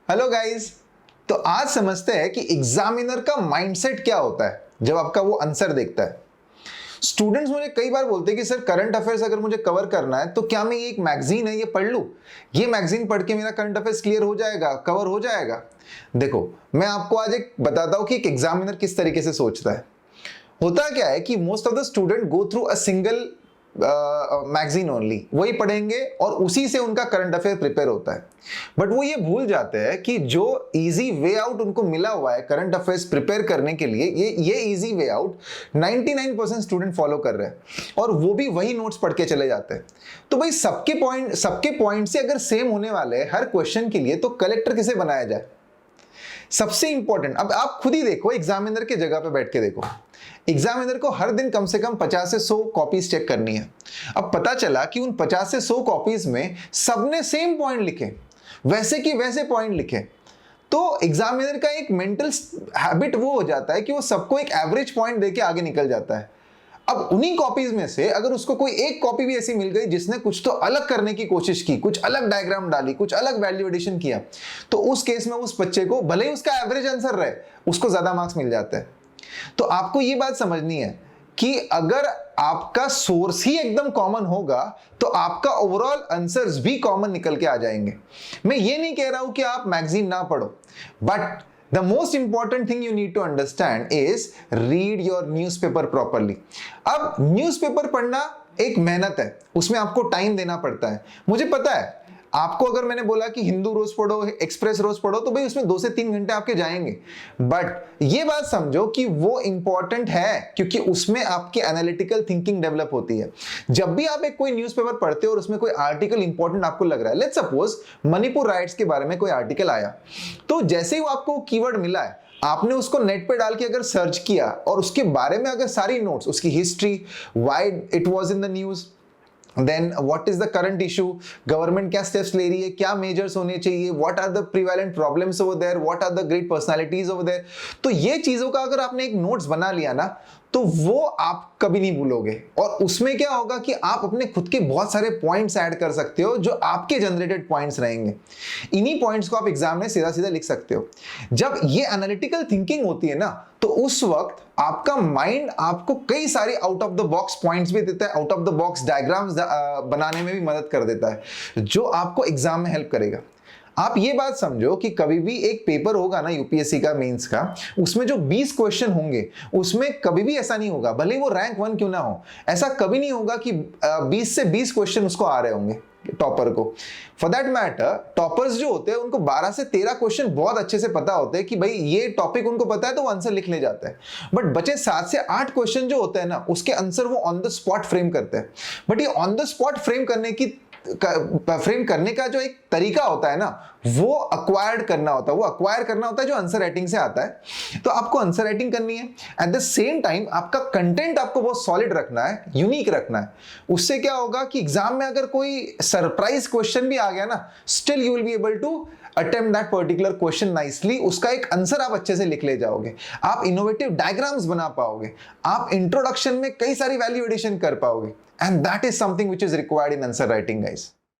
Hello guys. तो आज समझते हैं कि एग्जामिनर का माइंडसेट क्या होता है जब आपका वो आंसर देखता है। स्टूडेंट्स मुझे कई बार बोलते हैं कि सर करंट अफेयर्स अगर मुझे कवर करना है तो क्या मैं ये एक मैगजीन है ये पढ़ लूं, ये मैगजीन पढ़ के मेरा करंट अफेयर्स क्लियर हो जाएगा, कवर हो जाएगा। देखो, मैं आपको आज एक बताता हूं कि एक एग्जामिनर किस तरीके से सोचता है। होता क्या है कि most of the student go through a single magazine only, वही पढ़ेंगे और उसी से उनका करंट अफेयर प्रिपेयर होता है। बट वो ये भूल जाते हैं कि जो इजी वे आउट उनको मिला हुआ है करंट अफेयर्स प्रिपेयर करने के लिए, ये easy way out 99% student follow कर रहे हैं और वो भी वही नोट्स पढ़ के चले जाते हैं। तो भाई सबके पॉइंट से अगर सेम होने वाले हैं हर क्वेश्चन के लिए, तो कलेक्टर किसे बनाया जाए? सबसे इंपॉर्टेंट, अब आप खुद ही देखो, एग्जामिनर के जगह पे बैठ के देखो। एग्जामिनर को हर दिन कम से कम 50 से 100 कॉपीज चेक करनी है। अब पता चला कि उन 50 से 100 कॉपीज में सबने सेम पॉइंट लिखे, वैसे कि वैसे पॉइंट लिखे, तो एग्जामिनर का एक मेंटल हैबिट वो हो जाता है कि वो सबको एक एवरेज पॉइंट देके आगे निकल जाता है। अब उन्हीं कॉपीज में से अगर उसको कोई एक कॉपी भी ऐसी मिल गई जिसने कुछ तो अलग करने की कोशिश की, कुछ अलग डायग्राम डाली, कुछ अलग वैल्यू एडिशन किया, तो उस केस में उस बच्चे को भले ही उसका एवरेज आंसर रहे, उसको ज्यादा मार्क्स मिल जाते हैं। तो आपको ये बात समझनी है कि अगर आपका सोर्स ही एकदम कॉमन होगा तो आपका ओवरऑल आंसर्स भी कॉमन निकल के आ जाएंगे। मैं ये नहीं कह रहा हूं कि आप मैगजीन ना पढ़ो, but the most important thing you need to understand is read your newspaper properly। अब न्यूज़पेपर पढ़ना एक मेहनत है, उसमें आपको टाइम देना पड़ता है। मुझे पता है, आपको अगर मैंने बोला कि हिंदू रोज पढ़ो, एक्सप्रेस रोज पढ़ो, तो भाई उसमें 2 से 3 घंटे आपके जाएंगे। बट ये बात समझो कि वो इंपॉर्टेंट है क्योंकि उसमें आपकी एनालिटिकल थिंकिंग डेवलप होती है। जब भी आप एक कोई न्यूज़पेपर पढ़ते हो और उसमें कोई आर्टिकल इंपॉर्टेंट आपको लग रहा है, लेट्स सपोज मणिपुर राइट्स के बारे में कोई आर्टिकल आया, तो जैसे ही वो आपको कीवर्ड मिला है, आपने उसको नेट पे डाल के अगर सर्च किया और उसके बारे में अगर सारी नोट्स, उसकी history, why it was in the news, then what is the current issue, government क्या स्टेप्स ले रही है, क्या मेजर्स होने चाहिए, what are the prevalent problems over there, what are the great personalities over there. तो ये चीजों का अगर आपने एक नोट्स बना लिया ना, तो वो आप कभी नहीं भूलोगे। और उसमें क्या होगा कि आप अपने खुद के बहुत सारे पॉइंट्स ऐड कर सकते हो जो आपके जनरेटेड पॉइंट्स रहेंगे। इन्हीं पॉइंट्स को आप एग्जाम में सीधा सीधा लिख सकते हो। जब ये एनालिटिकल थिंकिंग होती है ना, तो उस वक्त आपका माइंड आपको कई सारे out of the box points भी देता है, out of the box diagrams बनाने में भी मदद कर देता है, जो आपको एग्जाम में हेल्प करेगा। आप ये बात समझो कि कभी भी एक पेपर होगा ना यूपीएससी का, मेंस का, उसमें जो 20 क्वेश्चन होंगे, उसमें कभी भी ऐसा नहीं होगा, भले वो रैंक 1 क्यों ना हो, ऐसा कभी नहीं होगा कि 20 से 20 क्वेश्चन उसको आ रहे होंगे टॉपर को। फॉर दैट मैटर, टॉपर्स जो होते हैं उनको 12 से 13 क्वेश्चन बहुत अच्छे से पता होते हैं कि भाई ये टॉपिक उनको पता है, तो वो आंसर लिख ले जाते हैं। बट बचे 7 से 8 क्वेश्चन जो होते हैं ना, उसके आंसर वो ऑन द स्पॉट फ्रेम करते हैं। बट ये ऑन द स्पॉट फ्रेम करने का जो एक तरीका होता है ना, वो अक्वायर्ड करना होता है, वो अक्वायर करना होता है जो आंसर राइटिंग से आता है। तो आपको आंसर राइटिंग करनी है, एट द सेम टाइम आपका कंटेंट आपको बहुत सॉलिड रखना है, यूनिक रखना है। उससे क्या होगा कि एग्जाम में अगर कोई सरप्राइज क्वेश्चन भी आ गया ना, still you will be able to attempt that particular question nicely. उसका एक आंसर आप अच्छे से लिख ले जाओगे, आप इनोवेटिव डायग्राम्स बना पाओगे, आप इंट्रोडक्शन में कई सारी वैल्यू एडिशन कर पाओगे, and that is something which is required in answer writing guys.